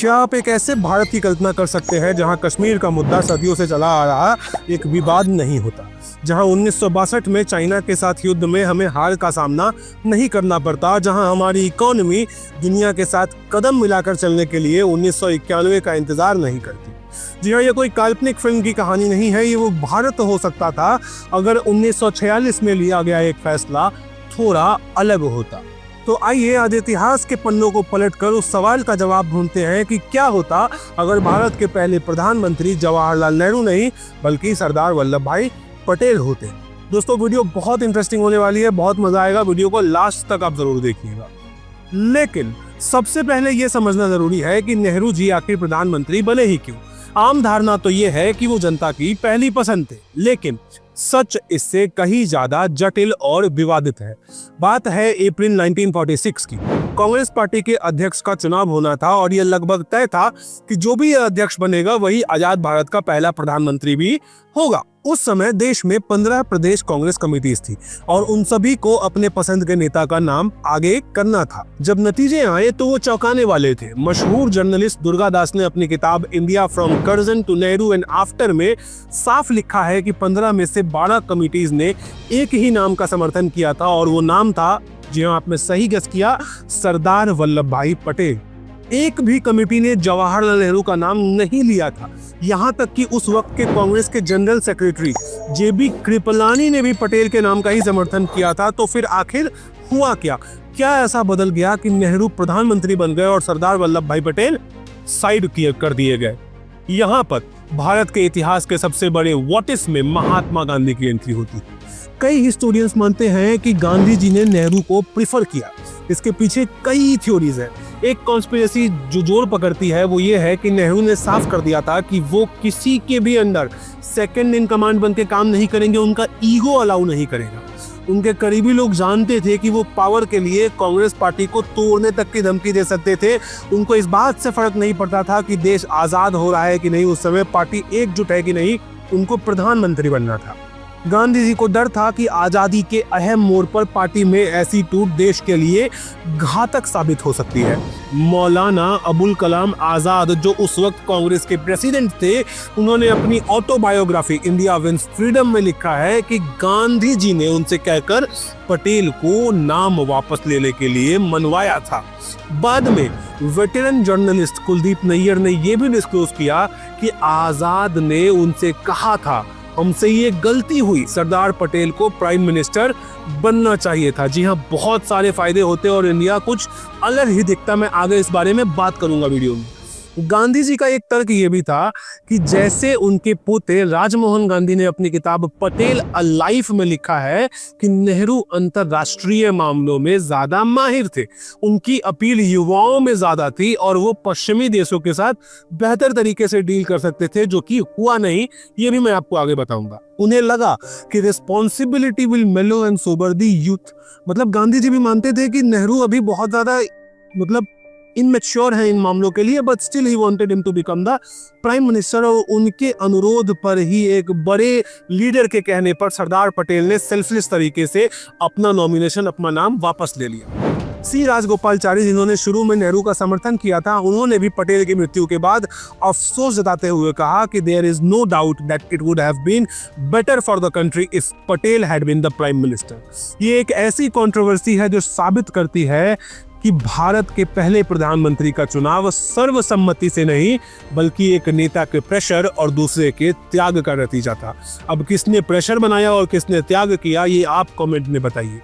क्या आप एक ऐसे भारत की कल्पना कर सकते हैं जहां कश्मीर का मुद्दा सदियों से चला आ रहा एक विवाद नहीं होता, जहां 1962 में चाइना के साथ युद्ध में हमें हार का सामना नहीं करना पड़ता, जहां हमारी इकोनॉमी दुनिया के साथ कदम मिलाकर चलने के लिए 1991 का इंतजार नहीं करती। जी हाँ, ये कोई काल्पनिक फिल्म की कहानी नहीं है, ये वो भारत हो सकता था अगर 1946 में लिया गया एक फैसला थोड़ा अलग होता। तो आइए आज इतिहास के पन्नों को पलटकर उस सवाल का जवाब ढूंढते हैं कि क्या होता अगर भारत के पहले प्रधानमंत्री जवाहरलाल नेहरू नहीं बल्कि सरदार वल्लभ भाई पटेल होते। दोस्तों, वीडियो बहुत इंटरेस्टिंग होने वाली है, बहुत मजा आएगा, वीडियो को लास्ट तक आप जरूर देखिएगा। लेकिन सबसे पहले यह समझना जरूरी है कि नेहरू जी आखिर प्रधानमंत्री बने ही क्यों। आम धारणा तो यह है कि वो जनता की पहली पसंद थे, लेकिन सच इससे कहीं ज्यादा जटिल और विवादित है। बात है अप्रैल 1946 की। कांग्रेस पार्टी के अध्यक्ष का चुनाव होना था और यह लगभग तय था कि जो भी अध्यक्ष बनेगा वही आजाद भारत का पहला प्रधानमंत्री भी होगा। उस समय देश में 15 प्रदेश कांग्रेस कमेटीज थी और उन सभी को अपने पसंद के नेता का नाम आगे करना था। जब नतीजे आए तो वो चौंकाने वाले थे। मशहूर जर्नलिस्ट दुर्गा दास ने अपनी किताब India from Curzon to Nehru and after में साफ लिखा है कि 15 में से 12 कमेटीज ने एक ही नाम का समर्थन किया था और वो नाम था, जी हाँ, आपने सही गेस किया, सरदार वल्लभ भाई पटेल। एक भी कमेटी ने जवाहरलाल नेहरू का नाम नहीं लिया था। यहाँ तक कि उस वक्त के कांग्रेस के जनरल सेक्रेटरी जेबी कृपलानी ने भी पटेल के नाम का ही समर्थन किया था। तो फिर आखिर हुआ क्या? क्या ऐसा बदल गया कि नेहरू प्रधानमंत्री बन गए और सरदार वल्लभ भाई पटेल साइड कर दिए गए? यहाँ पर भारत के इतिहास के सबसे बड़े व्हाट इफ में महात्मा गांधी की एंट्री होती है। कई हिस्टोरियंस मानते हैं कि गांधी जी ने नेहरू को प्रिफर किया। इसके पीछे कई थ्योरीज हैं। एक कॉन्स्पिरेसी जो जोर पकड़ती है वो ये है कि नेहरू ने साफ कर दिया था कि वो किसी के भी अंडर सेकंड इन कमांड बन के काम नहीं करेंगे, उनका ईगो अलाउ नहीं करेगा। उनके करीबी लोग जानते थे कि वो पावर के लिए कांग्रेस पार्टी को तोड़ने तक की धमकी दे सकते थे। उनको इस बात से फर्क नहीं पड़ता था कि देश आजाद हो रहा है कि नहीं, उस समय पार्टी एकजुट है कि नहीं, उनको प्रधानमंत्री बनना था। गांधी जी को डर था कि आजादी के अहम मोड़ पर पार्टी में ऐसी टूट देश के लिए घातक साबित हो सकती है। मौलाना अबुल कलाम आजाद, जो उस वक्त कांग्रेस के प्रेसिडेंट थे, उन्होंने अपनी ऑटोबायोग्राफी इंडिया विंस फ्रीडम में लिखा है कि गांधी जी ने उनसे कहकर पटेल को नाम वापस लेने के लिए मनवाया था। बाद में वेटरन जर्नलिस्ट कुलदीप नैयर ने यह भी डिस्क्लोज किया कि आजाद ने उनसे कहा था, हमसे ये गलती हुई, सरदार पटेल को प्राइम मिनिस्टर बनना चाहिए था। जी हाँ, बहुत सारे फायदे होते और इंडिया कुछ अलग ही दिखता। मैं आगे इस बारे में बात करूंगा वीडियो में। गांधी जी का एक तर्क ये भी था कि जैसे उनके पोते राजमोहन गांधी ने अपनी किताब पटेल अ लाइफ में लिखा है कि नेहरू अंतरराष्ट्रीय मामलों में ज्यादा माहिर थे, उनकी अपील युवाओं में ज्यादा थी और वो पश्चिमी देशों के साथ बेहतर तरीके से डील कर सकते थे, जो कि हुआ नहीं। ये भी मैं आपको आगे बताऊंगा। उन्हें लगा कि रिस्पॉन्सिबिलिटी विल मेलो एंड सोबर द यूथ। मतलब गांधी जी भी मानते थे कि नेहरू अभी बहुत ज्यादा इनमेच्योर है इन मामलों के लिए, but still he wanted him to become the prime minister. और उनके अनुरोध पर ही एक बड़े लीडर के कहने पर सरदार पटेल ने सेल्फलेस तरीके से अपना नॉमिनेशन, अपना नाम वापस ले लिया। सी राजगोपालचारी, जिन्होंने शुरू में नेहरू का समर्थन किया था, उन्होंने भी पटेल की मृत्यु के बाद अफसोस जताते हुए कहा कि there is no doubt that it would have been better for the country if Patel had been the prime minister. ये एक ऐसी कंट्रोवर्सी है जो साबित करती है कि भारत के पहले प्रधानमंत्री का चुनाव सर्वसम्मति से नहीं बल्कि एक नेता के प्रेशर और दूसरे के त्याग का नतीजा था। अब किसने प्रेशर बनाया और किसने त्याग किया, ये आप कमेंट में बताइए।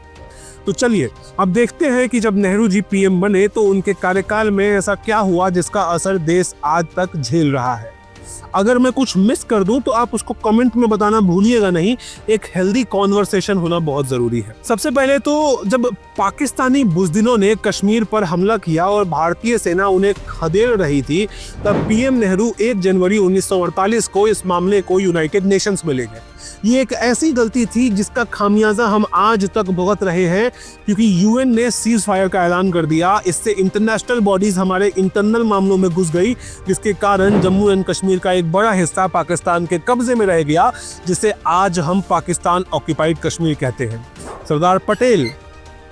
तो चलिए अब देखते हैं कि जब नेहरू जी पीएम बने तो उनके कार्यकाल में ऐसा क्या हुआ जिसका असर देश आज तक झेल रहा है। अगर मैं कुछ मिस कर दूं तो आप उसको कमेंट में बताना भूलिएगा नहीं। एक हेल्दी कॉन्वर्सेशन होना बहुत जरूरी है। सबसे पहले तो जब पाकिस्तानी बुज़दिनों ने कश्मीर पर हमला किया और भारतीय सेना उन्हें खदेड़ रही थी, तब पीएम नेहरू 1 जनवरी 1948 को इस मामले को यूनाइटेड नेशंस में ले गए। ये एक ऐसी गलती थी जिसका खामियाजा हम आज तक भुगत रहे हैं, क्योंकि यूएन ने सीज फायर का ऐलान कर दिया। इससे इंटरनेशनल बॉडीज हमारे इंटरनल मामलों में घुस गई, जिसके कारण जम्मू एंड कश्मीर का एक बड़ा हिस्सा पाकिस्तान के कब्जे में रह गया, जिसे आज हम पाकिस्तान ऑक्यूपाइड कश्मीर कहते हैं। सरदार पटेल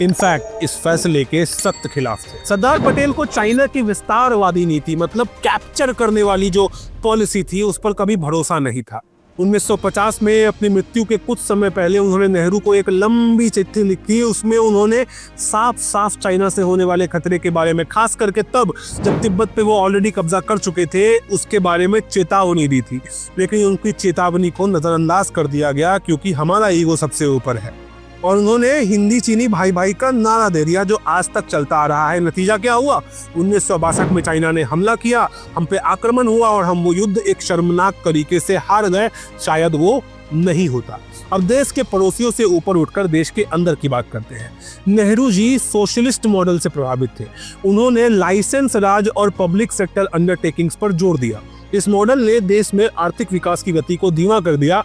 इनफैक्ट इस फैसले के सख्त खिलाफ थे। सरदार पटेल को चाइना की विस्तारवादी नीति मतलब कैप्चर करने वाली जो पॉलिसी थी उस पर कभी भरोसा नहीं था। 1950 में अपनी मृत्यु के कुछ समय पहले उन्होंने नेहरू को एक लंबी चिट्ठी लिखी। उसमें उन्होंने साफ साफ चाइना से होने वाले खतरे के बारे में, खास करके तब जब तिब्बत पे वो ऑलरेडी कब्जा कर चुके थे, उसके बारे में चेतावनी दी थी। लेकिन उनकी चेतावनी को नजरअंदाज कर दिया गया क्योंकि हमारा ईगो सबसे ऊपर है। और उन्होंने हिंदी चीनी भाई भाई का नारा दे दिया जो आज तक चलता आ रहा है। नतीजा क्या हुआ? 1962 में चाइना ने हमला किया, हम पे आक्रमण हुआ और हम वो युद्ध एक शर्मनाक तरीके से हार गए। शायद वो नहीं होता। अब देश के पड़ोसियों से ऊपर उठकर देश के अंदर की बात करते हैं। नेहरू जी सोशलिस्ट मॉडल से प्रभावित थे। उन्होंने लाइसेंस राज और पब्लिक सेक्टर अंडरटेकिंग्स पर जोर दिया। इस मॉडल ने देश में आर्थिक विकास की गति को धीमा कर दिया,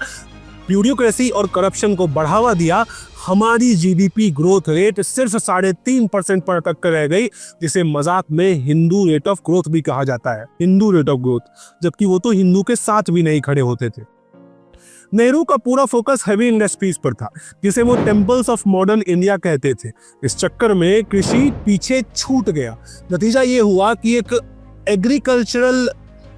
ब्यूरोक्रेसी और करप्शन को बढ़ावा दिया। हमारी जीडीपी ग्रोथ रेट सिर्फ 3.5% पर तक रह गई, जिसे मजाक में हिंदू रेट ऑफ ग्रोथ भी कहा जाता है। हिंदू रेट ऑफ ग्रोथ, जबकि वो तो हिंदू के साथ भी नहीं खड़े होते थे। नेहरू का पूरा फोकस हैवी इंडस्ट्रीज पर था, जिसे वो टेम्पल्स ऑफ मॉडर्न इंडिया कहते थे। इस चक्कर में कृषि पीछे छूट गया। नतीजा ये हुआ कि एक एग्रीकल्चरल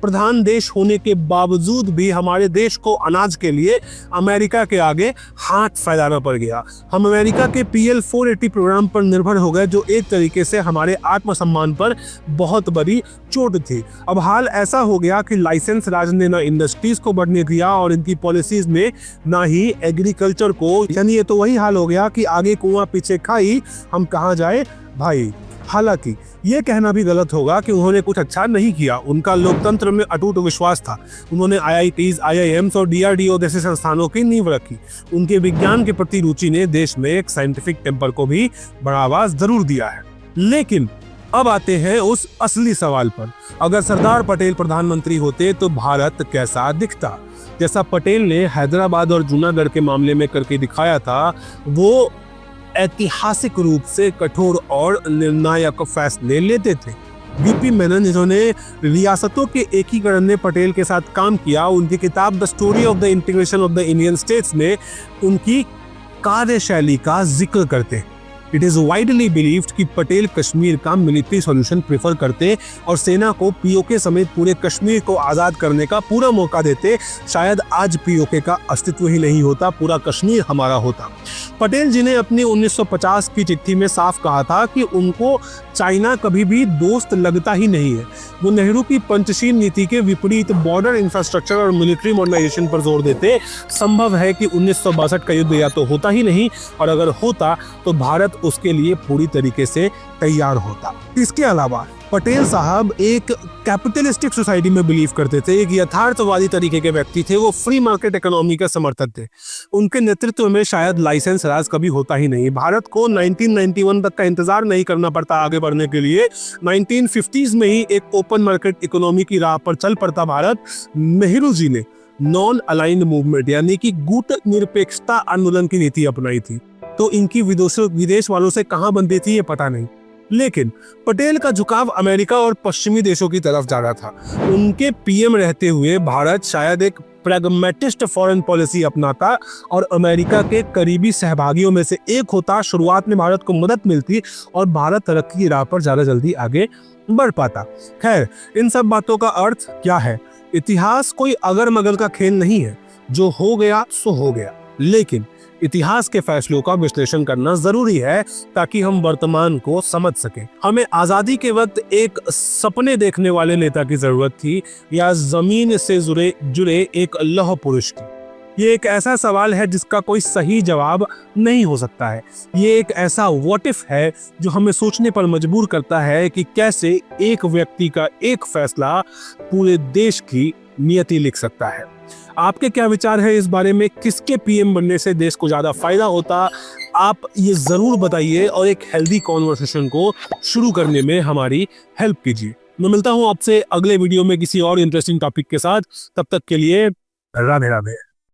प्रधान देश होने के बावजूद भी हमारे देश को अनाज के लिए अमेरिका के आगे हाथ फैलाना पड़ गया। हम अमेरिका के PL 480 प्रोग्राम पर निर्भर हो गए, जो एक तरीके से हमारे आत्मसम्मान पर बहुत बड़ी चोट थी। अब हाल ऐसा हो गया कि लाइसेंस राज ने ना इंडस्ट्रीज को बढ़ने दिया और इनकी पॉलिसीज ने ना ही एग्रीकल्चर को। यानी ये तो वही हाल हो गया कि आगे कुआं पीछे खाई, हम कहाँ जाए भाई। हालांकि ये कहना भी गलत होगा कि उन्होंने कुछ अच्छा नहीं किया। उनका लोकतंत्र में अटूट विश्वास था। उन्होंने IITs, IIMs और DRDO जैसे संस्थानों की नींव रखी। उनके विज्ञान के प्रति रुचि ने देश में एक साइंटिफिक टेम्पर को भी बढ़ावा जरूर दिया है। लेकिन अब आते हैं उस असली सवाल पर। अगर सरदार पटेल प्रधानमंत्री होते तो भारत कैसा दिखता? जैसा पटेल ने हैदराबाद और जूनागढ़ के मामले में करके दिखाया था, वो ऐतिहासिक रूप से कठोर और निर्णायक फैसले लेते थे। बीपी मेनन, जिन्होंने रियासतों के एकीकरण में पटेल के साथ काम किया, उनकी किताब the story of the integration of the Indian states में उनकी कार्यशैली का जिक्र करते हैं। इट इज वाइडली बिलीव्ड कि पटेल कश्मीर का मिलिट्री सॉल्यूशन प्रेफर करते और सेना को पीओके समेत पूरे कश्मीर को आजाद करने का पूरा मौका देते। शायद आज पीओके का अस्तित्व ही नहीं होता, पूरा कश्मीर हमारा होता। पटेल जी ने अपनी 1950 की चिट्ठी में साफ कहा था कि उनको चाइना कभी भी दोस्त लगता ही नहीं है। वो नेहरू की पंचशील नीति के विपरीत बॉर्डर इंफ्रास्ट्रक्चर और मिलिट्री मॉडर्नाइजेशन पर जोर देते। संभव है कि 1962 का युद्ध या तो होता ही नहीं, और अगर होता तो भारत उसके लिए पूरी तरीके से तैयार होता। इसके अलावा पटेल साहब एक कैपिटलिस्टिक सोसाइटी में बिलीव करते थे, एक यथार्थवादी तरीके के व्यक्ति थे। वो फ्री मार्केट इकोनॉमी का समर्थक थे। उनके नेतृत्व में शायद लाइसेंस राज कभी होता ही नहीं। भारत को 1991 तक का इंतजार नहीं करना पड़ता आगे बढ़ने के लिए। 1950s में ही एक ओपन मार्केट इकोनॉमी की राह पर चल पड़ता भारत। नेहरू जी ने नॉन अलाइंड मूवमेंट यानी कि गुट निरपेक्षता आंदोलन की नीति अपनाई थी। तो इनकी विदेश वालों से कहां बनती थी ये पता नहीं, लेकिन पटेल का झुकाव अमेरिका और पश्चिमी देशों की तरफ जा रहा था। उनके पीएम रहते हुए भारत शायद एक प्रैग्मेटिस्ट फॉरेन पॉलिसी अपनाता और अमेरिका के करीबी सहभागियों में से एक होता। शुरुआत में भारत को मदद मिलती और भारत तरक्की की राह पर ज्यादा जल्दी आगे बढ़ पाता। खैर, इन सब बातों का अर्थ क्या है? इतिहास कोई अगर मगर का खेल नहीं है। जो हो गया सो हो गया, लेकिन इतिहास के फैसलों का विश्लेषण करना जरूरी है ताकि हम वर्तमान को समझ सकें। हमें आजादी के वक्त एक सपने देखने वाले नेता की जरूरत थी या जमीन से जुड़े एक लौह पुरुष की? ये एक ऐसा सवाल है जिसका कोई सही जवाब नहीं हो सकता है। ये एक ऐसा व्हाट इफ है जो हमें सोचने पर मजबूर करता है कि कैसे एक व्यक्ति का एक फैसला पूरे देश की नियति लिख सकता है। आपके क्या विचार है इस बारे में? किसके पीएम बनने से देश को ज्यादा फायदा होता? आप ये जरूर बताइए और एक हेल्दी कॉन्वर्सेशन को शुरू करने में हमारी हेल्प कीजिए। मैं मिलता हूं आपसे अगले वीडियो में किसी और इंटरेस्टिंग टॉपिक के साथ। तब तक के लिए राधे राधे।